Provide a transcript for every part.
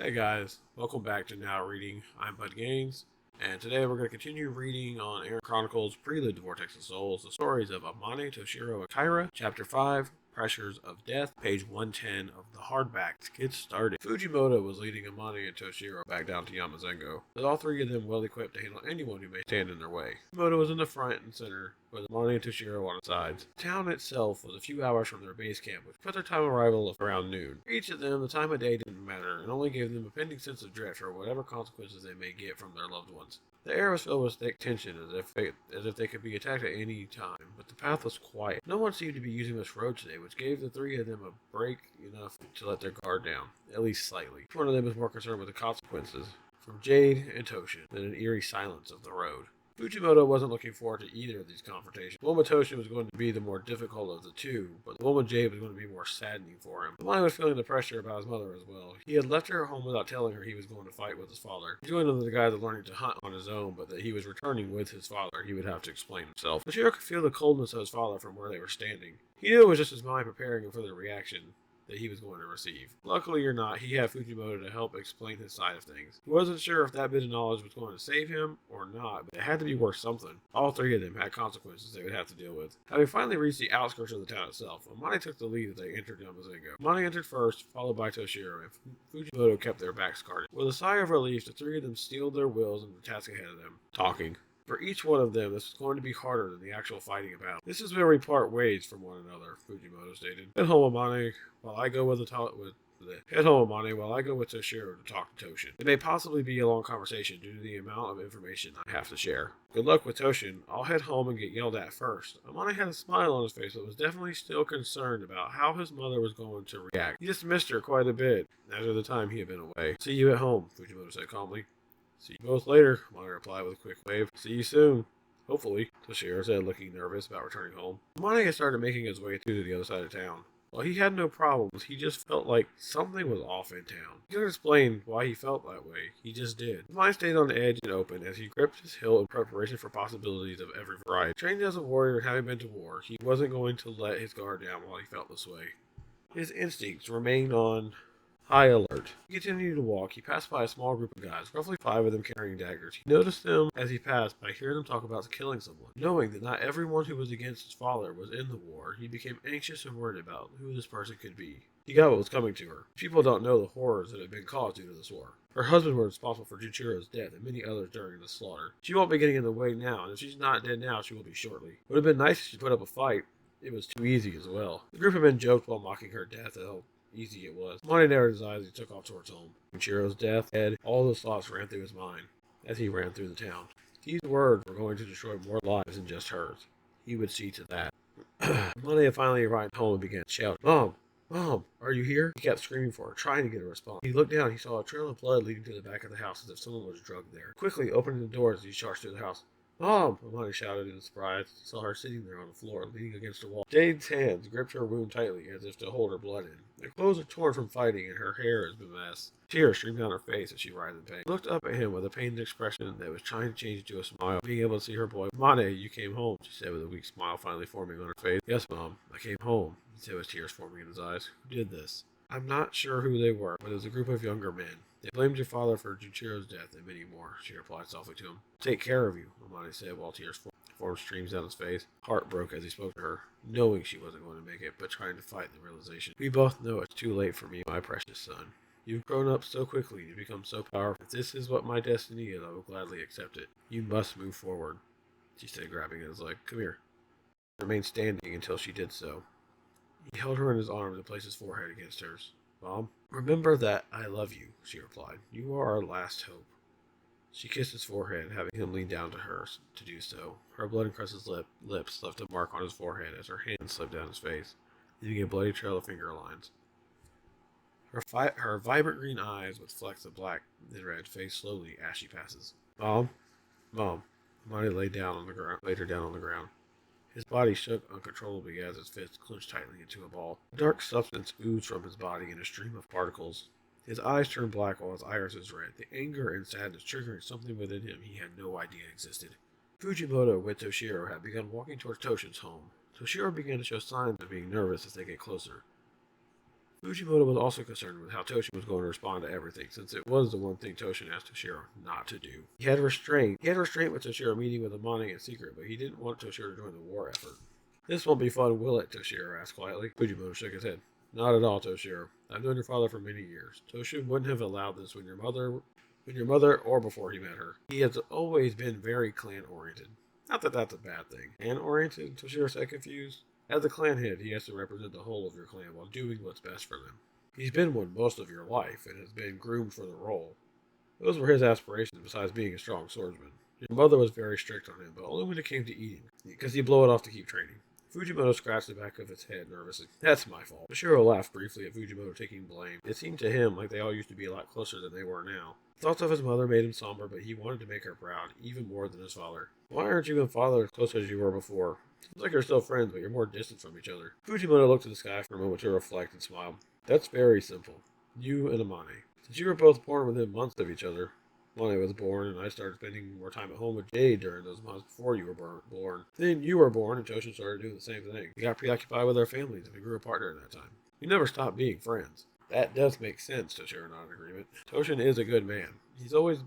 Hey guys, welcome back to Now Reading. I'm Bud Gaines, and today we're going to continue reading on Aren Chronicles Prelude, Vortex of Souls, the stories of Amane, Toshiro, and Kyra, Chapter 5, Pressures of Death, page 110 of the hardback. To get started, Fujimoto was leading Amane and Toshiro back down to Yama Zengo, with all three of them well equipped to handle anyone who may stand in their way. Fujimoto was in the front and center, with Amane and Toshiro on the sides. The town itself was a few hours from their base camp, which put their time of arrival around noon. For each of them, the time of day didn't matter, and only gave them a pending sense of dread for whatever consequences they may get from their loved ones. The air was filled with thick tension, as if they could be attacked at any time, but the path was quiet. No one seemed to be using this road today, which gave the three of them a break enough to let their guard down, at least slightly. Each one of them was more concerned with the consequences from Jade and Toshin than an eerie silence of the road. Fujimoto wasn't looking forward to either of these confrontations. The one with Toshin was going to be the more difficult of the two, but the one with Jade was going to be more saddening for him. The man was feeling the pressure about his mother as well. He had left her at home without telling her he was going to fight with his father. He joined the guys learning to hunt on his own, but that he was returning with his father. He would have to explain himself. Toshiro could feel the coldness of his father from where they were standing. He knew it was just his mind preparing him for the reaction that he was going to receive. Luckily or not, he had Fujimoto to help explain his side of things. He wasn't sure if that bit of knowledge was going to save him or not, but it had to be worth something. All three of them had consequences they would have to deal with. Having finally reached the outskirts of the town itself, Amane took the lead as they entered Yama Zengo. Amane entered first, followed by Toshiro, and Fujimoto kept their backs guarded. With a sigh of relief, the three of them steeled their wills in the task ahead of them, talking. For each one of them, this is going to be harder than the actual fighting about. This is where we part ways from one another, Fujimoto stated. Head home, Amane, while I go with Toshiro to talk to Toshin. It may possibly be a long conversation due to the amount of information I have to share. Good luck with Toshin. I'll head home and get yelled at first. Amane had a smile on his face, but was definitely still concerned about how his mother was going to react. He just missed her quite a bit after the time he had been away. See you at home, Fujimoto said calmly. See you both later, Amane replied with a quick wave. See you soon. Hopefully, Toshiro said, looking nervous about returning home. Amane had started making his way through to the other side of town. While he had no problems, he just felt like something was off in town. He couldn't explain why he felt that way. He just did. His mind stayed on the edge and open as he gripped his hilt in preparation for possibilities of every variety. Trained as a warrior and having been to war, he wasn't going to let his guard down while he felt this way. His instincts remained on high alert. He continued to walk. He passed by a small group of guys, roughly 5 of them carrying daggers. He noticed them as he passed by hearing them talk about killing someone. Knowing that not everyone who was against his father was in the war, he became anxious and worried about who this person could be. He got what was coming to her. People don't know the horrors that had been caused due to this war. Her husband was responsible for Juchiro's death and many others during the slaughter. She won't be getting in the way now, and if she's not dead now, she will be shortly. Would have been nice if she put up a fight. It was too easy as well. The group of men joked while mocking her death at how easy it was. Amane narrowed his eyes as he took off towards home. Juchiro's death had all those thoughts ran through his mind as he ran through the town. These words were going to destroy more lives than just hers. He would see to that. Amane had finally arrived home and began shouting, Mom! Mom! Are you here? He kept screaming for her, trying to get a response. He looked down. He saw a trail of blood leading to the back of the house as if someone was drugged there. Quickly opening the doors as he charged through the house. Mom! Amane shouted in surprise. He saw her sitting there on the floor, leaning against a wall. Jade's hands gripped her wound tightly, as if to hold her blood in. Her clothes are torn from fighting, and her hair is a mess. Tears streamed down her face as she writhed in pain. She looked up at him with a pained expression that was trying to change into a smile. Being able to see her boy. Amane, you came home, she said with a weak smile finally forming on her face. Yes, Mom, I came home, he said with tears forming in his eyes. Who did this? I'm not sure who they were, but it was a group of younger men. They blamed your father for Juchiro's death and many more, she replied softly to him. Take care of you, Amane said while tears formed streams down his face. Heart broke as he spoke to her, knowing she wasn't going to make it, but trying to fight the realization. We both know it's too late for me, my precious son. You've grown up so quickly, you've become so powerful. If this is what my destiny is, I will gladly accept it. You must move forward, she said, grabbing at his leg. Come here. He remained standing until she did so. He held her in his arms and placed his forehead against hers. Mom, remember that I love you, she replied. You are our last hope. She kissed his forehead, having him lean down to her to do so. Her blood-encrusted lips left a mark on his forehead as her hand slipped down his face, leaving a bloody trail of finger lines. Her vibrant green eyes with flecks of black and red fade slowly as she passes. Mom, Amane laid her down on the ground. His body shook uncontrollably as his fists clenched tightly into a ball. A dark substance oozed from his body in a stream of particles. His eyes turned black while his irises red, the anger and sadness triggering something within him he had no idea existed. Fujimoto with Toshiro had begun walking towards Toshin's home. Toshiro began to show signs of being nervous as they get closer. Fujimoto was also concerned with how Toshin was going to respond to everything, since it was the one thing Toshin asked Toshiro not to do. He had restraint with Toshiro meeting with Amane in secret, but he didn't want Toshiro to join the war effort. This won't be fun, will it? Toshiro asked quietly. Fujimoto shook his head. Not at all, Toshiro. I've known your father for many years. Toshin wouldn't have allowed this when your mother or before he met her. He has always been very clan-oriented. Not that that's a bad thing. Clan-oriented? Toshiro said, confused. As a clan head, he has to represent the whole of your clan while doing what's best for them. He's been one most of your life and has been groomed for the role. Those were his aspirations besides being a strong swordsman. Your mother was very strict on him, but only when it came to eating, because he'd blow it off to keep training. Fujimoto scratched the back of his head nervously. That's my fault. Toshiro laughed briefly at Fujimoto taking blame. It seemed to him like they all used to be a lot closer than they were now. Thoughts of his mother made him somber, but he wanted to make her proud, even more than his father. Why aren't you and father as close as you were before? Seems like you're still friends, but you're more distant from each other. Fujimoto looked to the sky for a moment to reflect and smiled. That's very simple. You and Amane. Since you were both born within months of each other, Amane was born, and I started spending more time at home with Jade during those months before you were born. Then you were born, and Toshin started doing the same thing. We got preoccupied with our families, and we grew apart during that time. We never stopped being friends. That does make sense, Toshiro nodded in agreement. Toshin is a good man. He always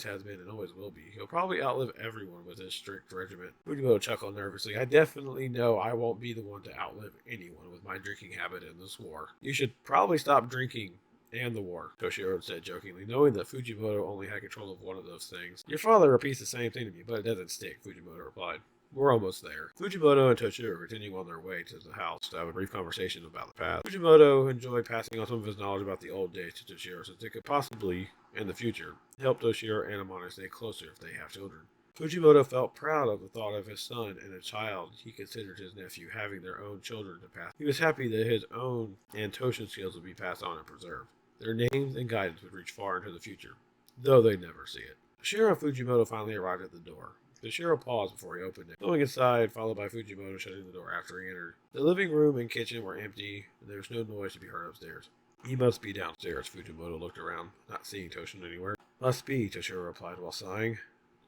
has been and always will be. He'll probably outlive everyone with his strict regiment. Fujimoto chuckled nervously. I definitely know I won't be the one to outlive anyone with my drinking habit in this war. You should probably stop drinking and the war, Toshiro said jokingly, knowing that Fujimoto only had control of one of those things. Your father repeats the same thing to me, but it doesn't stick, Fujimoto replied. We're almost there. Fujimoto and Toshiro continued on their way to the house to have a brief conversation about the past. Fujimoto enjoyed passing on some of his knowledge about the old days to Toshiro, since it could possibly, in the future, help Toshiro and Amane stay closer if they have children. Fujimoto felt proud of the thought of his son and a child he considered his nephew having their own children to pass. He was happy that his own and Toshin's skills would be passed on and preserved. Their names and guidance would reach far into the future, though they'd never see it. Toshiro and Fujimoto finally arrived at the door. Toshiro paused before he opened it, going inside, followed by Fujimoto shutting the door after he entered. The living room and kitchen were empty, and there was no noise to be heard upstairs. He must be downstairs, Fujimoto looked around, not seeing Toshin anywhere. Must be, Toshiro replied while sighing.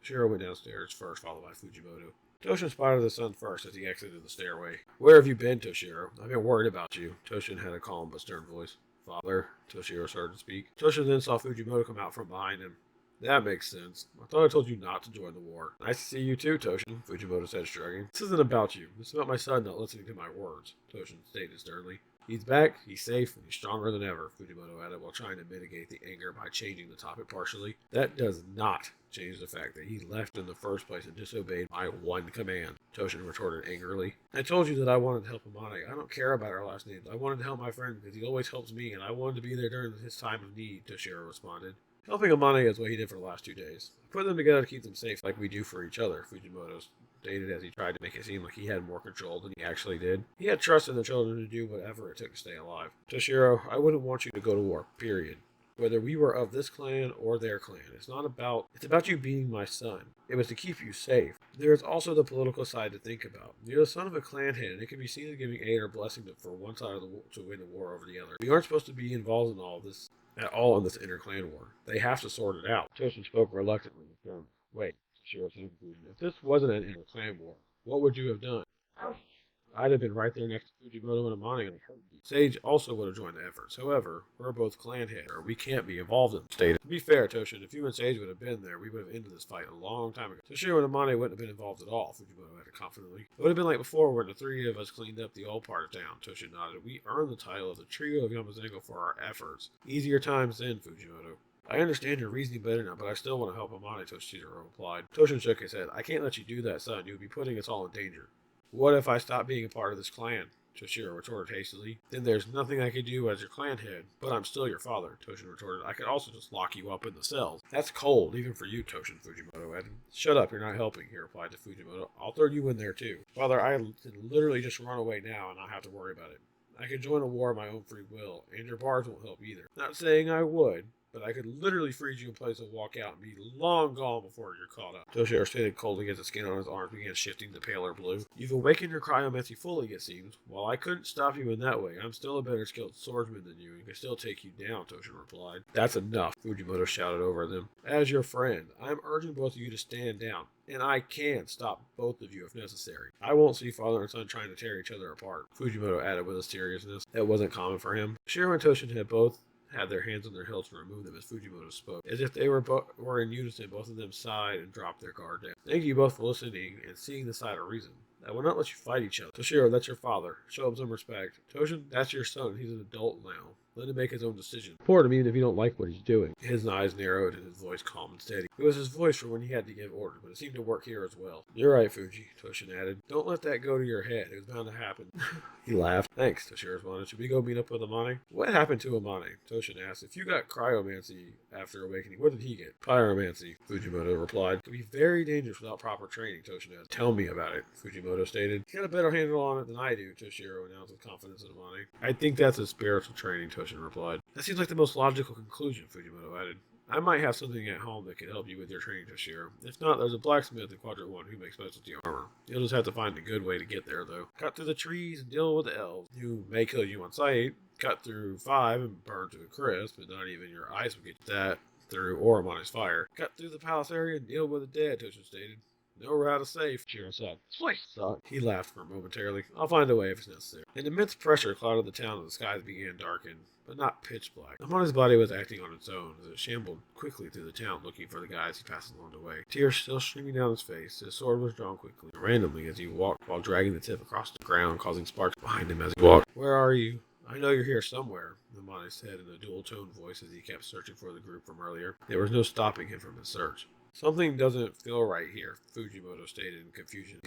Toshiro went downstairs first, followed by Fujimoto. Toshin spotted the son first as he exited the stairway. Where have you been, Toshiro? I've been worried about you. Toshin had a calm but stern voice. Father, Toshiro started to speak. Toshin then saw Fujimoto come out from behind him. That makes sense. I thought I told you not to join the war. Nice to see you too, Toshin, Fujimoto said, shrugging. This isn't about you. It's about my son not listening to my words, Toshin stated sternly. He's back, he's safe, and he's stronger than ever, Fujimoto added while trying to mitigate the anger by changing the topic partially. That does not change the fact that he left in the first place and disobeyed my one command, Toshin retorted angrily. I told you that I wanted to help Amane. I don't care about our last names. I wanted to help my friend because he always helps me, and I wanted to be there during his time of need, Toshiro responded. Helping Amane is what he did for the last 2 days. I put them together to keep them safe like we do for each other, Fujimoto stated as he tried to make it seem like he had more control than he actually did. He had trust in the children to do whatever it took to stay alive. Toshiro, I wouldn't want you to go to war, period. Whether we were of this clan or their clan, it's about you being my son. It was to keep you safe. There is also the political side to think about. You're the son of a clan head, and it can be seen as giving aid or blessing for one side of the war to win the war over the other. We aren't supposed to be involved in all this at all in this inter-clan war. They have to sort it out. Toshin spoke reluctantly. Wait, Toshiro said, if this wasn't an inter-clan war, what would you have done? I'd have been right there next to Fujimoto and Amane in a heartbeat. Sage also would have joined the efforts. However, we're both clan heads, or we can't be involved in the state. To be fair, Toshin, if you and Sage would have been there, we would have ended this fight a long time ago. Toshiro and Amane wouldn't have been involved at all, Fujimoto added confidently. It would have been like before when the three of us cleaned up the old part of town, Toshin nodded. We earned the title of the Trio of Yama Zengo for our efforts. Easier times then, Fujimoto. I understand your reasoning better now, but I still want to help Amane, Toshiro replied. Toshin shook his head. I can't let you do that, son. You would be putting us all in danger. What if I stop being a part of this clan? Toshiro retorted hastily. Then there's nothing I could do as your clan head, but I'm still your father, Toshin retorted. I could also just lock you up in the cells. That's cold, even for you, Toshin, Fujimoto added. Shut up, you're not helping, he replied to Fujimoto. I'll throw you in there too. Father, I can literally just run away now and not have to worry about it. I could join a war of my own free will, and your bars won't help either. Not saying I would, but I could literally freeze you in place and walk out and be long gone before you're caught up. Toshiro stated coldly as the skin on his arms began shifting to paler blue. You've awakened your cryomancy fully, it seems. While I couldn't stop you in that way, I'm still a better skilled swordsman than you and can still take you down, Toshin replied. That's enough, Fujimoto shouted over them. As your friend, I'm urging both of you to stand down. And I can stop both of you if necessary. I won't see father and son trying to tear each other apart, Fujimoto added with a seriousness that wasn't common for him. Shiro and Toshin had both had their hands on their hilts and removed them as Fujimoto spoke. As if they were in unison, both of them sighed and dropped their guard down. Thank you both for listening and seeing the side of reason. I will not let you fight each other. Toshiro, that's your father. Show him some respect. Toshin, that's your son. He's an adult now. Let him make his own decision. Support him even if you don't like what he's doing. His eyes narrowed and his voice calm and steady. It was his voice for when he had to give orders, but it seemed to work here as well. You're right, Fuji, Toshin added. Don't let that go to your head. It was bound to happen. He laughed. Thanks, Toshiro responded. Should we go meet up with Amane? What happened to Amane? Toshin asked. If you got cryomancy after awakening, what did he get? Pyromancy, Fujimoto replied. It could be very dangerous without proper training, Toshin asked. Tell me about it, Fujimoto stated. He's got a better handle on it than I do, Toshiro announced with confidence in Amane. I think that's a spiritual training, Toshin replied. That seems like the most logical conclusion, Fujimoto added. I might have something at home that could help you with your training, Toshiro. If not, there's a blacksmith in Quadrant 1 who makes specialty armor. You'll just have to find a good way to get there, though. Cut through the trees and deal with the elves, who may kill you on sight. Cut through 5 and burn to a crisp, but not even your eyes will get that through Oromane's fire. Cut through the palace area and deal with the dead, Toshin stated. No route is safe, Shiro said. This suck. He laughed for momentarily. I'll find a way if it's necessary. An immense pressure clouded the town and the skies began to darken, but not pitch black. Amane's body was acting on its own as it shambled quickly through the town looking for the guys he passed along the way. Tears still streaming down his face, his sword was drawn quickly, randomly as he walked while dragging the tip across the ground, causing sparks behind him as he walked. Where are you? I know you're here somewhere, Amane said in a dual-toned voice as he kept searching for the group from earlier. There was no stopping him from his search. Something doesn't feel right here, Fujimoto stated in confusion.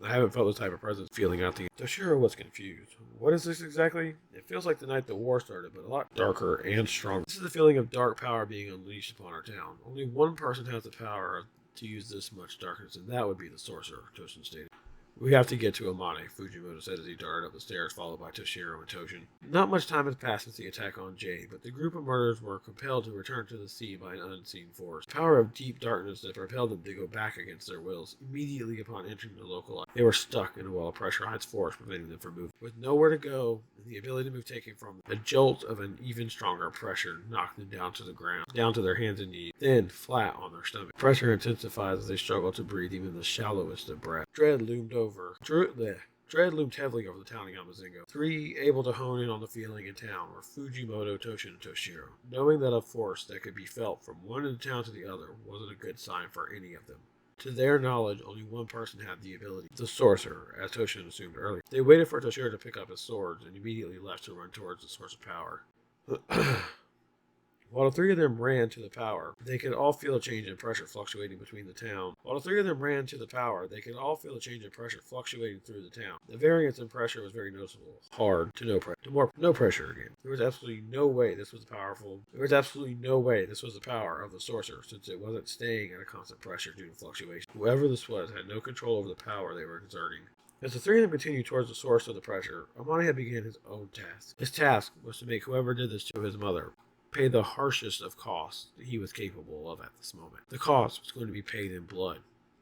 I haven't felt this type of presence feeling out the... Toshiro was confused. What is this exactly? It feels like the night the war started, but a lot darker and stronger. This is the feeling of dark power being unleashed upon our town. Only one person has the power to use this much darkness, and that would be the sorcerer, Toshin stated. We have to get to Amane, Fujimoto said as he darted up the stairs, followed by Toshiro and Toshin. Not much time has passed since the attack on Jade, but the group of murderers were compelled to return to the sea by an unseen force. The power of deep darkness that propelled them to go back against their wills. Immediately upon entering the local light, they were stuck in a well-pressurized force, preventing them from moving. With nowhere to go, and the ability to move taken from them, a jolt of an even stronger pressure knocked them down to the ground, down to their hands and knees, then flat on their stomach. Pressure intensified as they struggled to breathe even the shallowest of breath. Dread loomed heavily over the town of Yama Zengo. Three able to hone in on the feeling in town were Fujimoto, Toshin, and Toshiro. Knowing that a force that could be felt from one end of town to the other wasn't a good sign for any of them. To their knowledge, only one person had the ability, the sorcerer, as Toshin assumed earlier. They waited for Toshiro to pick up his swords and immediately left to run towards the source of power. While the three of them ran to the power, they could all feel a change in pressure fluctuating between the town. The The variance in pressure was very noticeable. Hard to no pressure, to more no pressure again. There was absolutely no way this was the power of the sorcerer, since it wasn't staying at a constant pressure due to fluctuation. Whoever this was had no control over the power they were exerting. As the three of them continued towards the source of the pressure, Amane had begun his own task. His task was to make whoever did this to his mother pay the harshest of costs that he was capable of at this moment. The cost was going to be paid in blood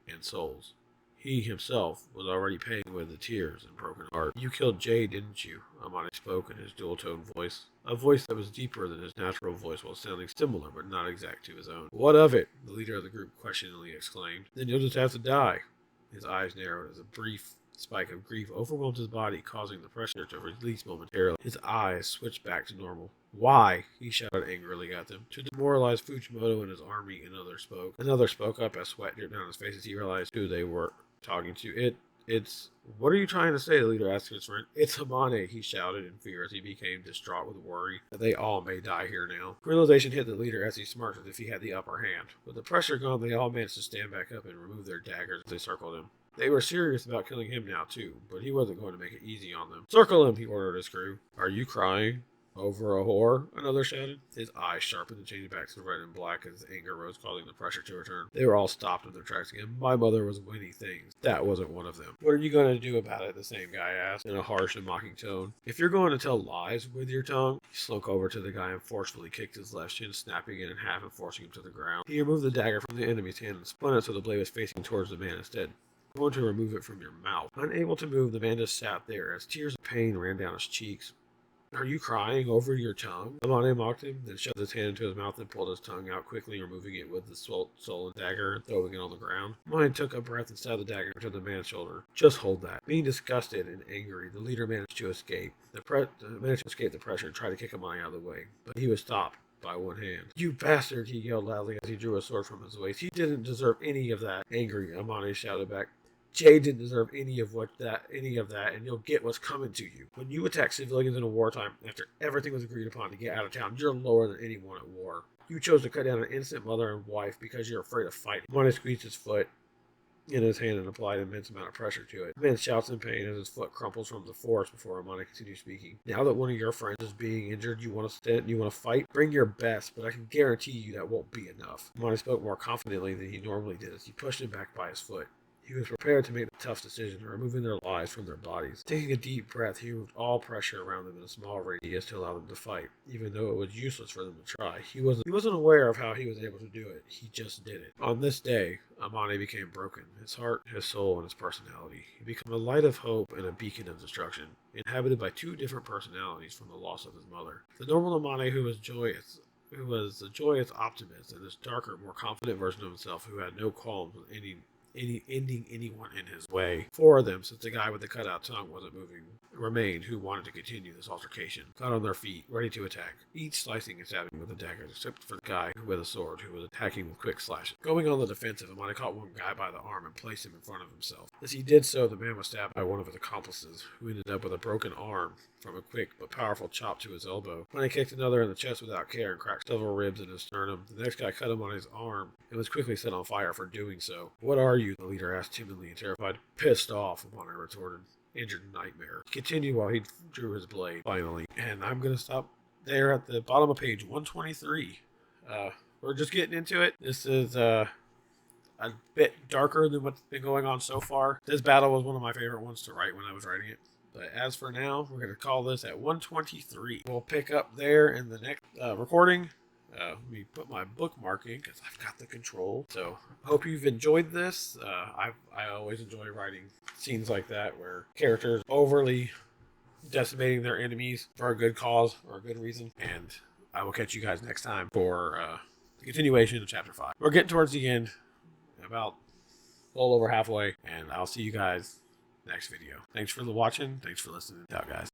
and souls. He himself was already paying with the tears and broken heart. You killed Jade, didn't you? Amane spoke in his dual-tone voice. A voice that was deeper than his natural voice while sounding similar but not exact to his own. What of it? The leader of the group questioningly exclaimed. Then you'll just have to die. His eyes narrowed as a brief spike of grief overwhelmed his body, causing the pressure to release momentarily. His eyes switched back to normal. Why? He shouted angrily at them. To demoralize Fujimoto and his army, another spoke. Another spoke up as sweat dripped down his face as he realized who they were talking to. What are you trying to say? The leader asked his friend. It's Amane, he shouted in fear as he became distraught with worry that they all may die here now. Realization hit the leader as he smirked as if he had the upper hand. With the pressure gone, they all managed to stand back up and remove their daggers as they circled him. They were serious about killing him now, too, but he wasn't going to make it easy on them. Circle him, he ordered his crew. Are you crying? Over a whore? Another shouted. His eyes sharpened and changed back to red and black as anger rose, causing the pressure to return. They were all stopped in their tracks again. My mother was winning things. That wasn't one of them. What are you going to do about it? The same guy asked in a harsh and mocking tone. If you're going to tell lies with your tongue, he slunk over to the guy and forcefully kicked his left shin, snapping it in half and forcing him to the ground. He removed the dagger from the enemy's hand and spun it so the blade was facing towards the man instead. I'm going to remove it from your mouth. Unable to move, the man just sat there as tears of pain ran down his cheeks. Are you crying over your tongue? Amane mocked him, then shoved his hand into his mouth and pulled his tongue out quickly, removing it with the stolen dagger and throwing it on the ground. Amane took a breath and stabbed the dagger into the man's shoulder. Just hold that. Being disgusted and angry, the leader managed to escape. The pressure and tried to kick Amane out of the way, but he was stopped by one hand. You bastard, he yelled loudly as he drew a sword from his waist. He didn't deserve any of that. Angry, Amane shouted back. Jay didn't deserve any of that, and you'll get what's coming to you. When you attack civilians in a wartime, after everything was agreed upon to get out of town, you're lower than anyone at war. You chose to cut down an innocent mother and wife because you're afraid of fighting. Amane squeezed his foot in his hand and applied an immense amount of pressure to it. The man shouts in pain as his foot crumples from the force before Amane continues speaking. Now that one of your friends is being injured, you want to stand, you want to fight? Bring your best, but I can guarantee you that won't be enough. Amane spoke more confidently than he normally did as he pushed him back by his foot. He was prepared to make the tough decision, removing their lives from their bodies. Taking a deep breath, he removed all pressure around them in a small radius to allow them to fight, even though it was useless for them to try. He wasn't aware of how he was able to do it. He just did it. On this day, Amane became broken, his heart, his soul, and his personality. He became a light of hope and a beacon of destruction, inhabited by two different personalities from the loss of his mother. The normal Amane who was a joyous optimist, and this darker, more confident version of himself who had no qualms with ending anyone in his way. Four of them, since the guy with the cutout tongue wasn't moving, remained, who wanted to continue this altercation, got on their feet, ready to attack, each slicing and stabbing with a dagger, except for the guy with a sword, who was attacking with quick slashes. Going on the defensive, Amane caught one guy by the arm and placed him in front of himself. As he did so, the man was stabbed by one of his accomplices, who ended up with a broken arm from a quick but powerful chop to his elbow. Amane kicked another in the chest without care and cracked several ribs in his sternum. The next guy cut him on his arm and was quickly set on fire for doing so. What are you? The leader asked timidly and terrified. Pissed off, Amane retorted. Injured nightmare. He continued while he drew his blade, finally. And I'm going to stop there at the bottom of page 123. We're just getting into it. This is a bit darker than what's been going on so far. This battle was one of my favorite ones to write when I was writing it. But as for now, we're going to call this at 123. We'll pick up there in the next recording. Let me put my bookmark in because I've got the control. So hope you've enjoyed this. I always enjoy writing scenes like that where characters overly decimating their enemies for a good cause or a good reason. And I will catch you guys next time for the continuation of chapter 5. We're getting towards the end, about a little over halfway, and I'll see you guys next video. Thanks for watching. Thanks for listening. Ciao, guys.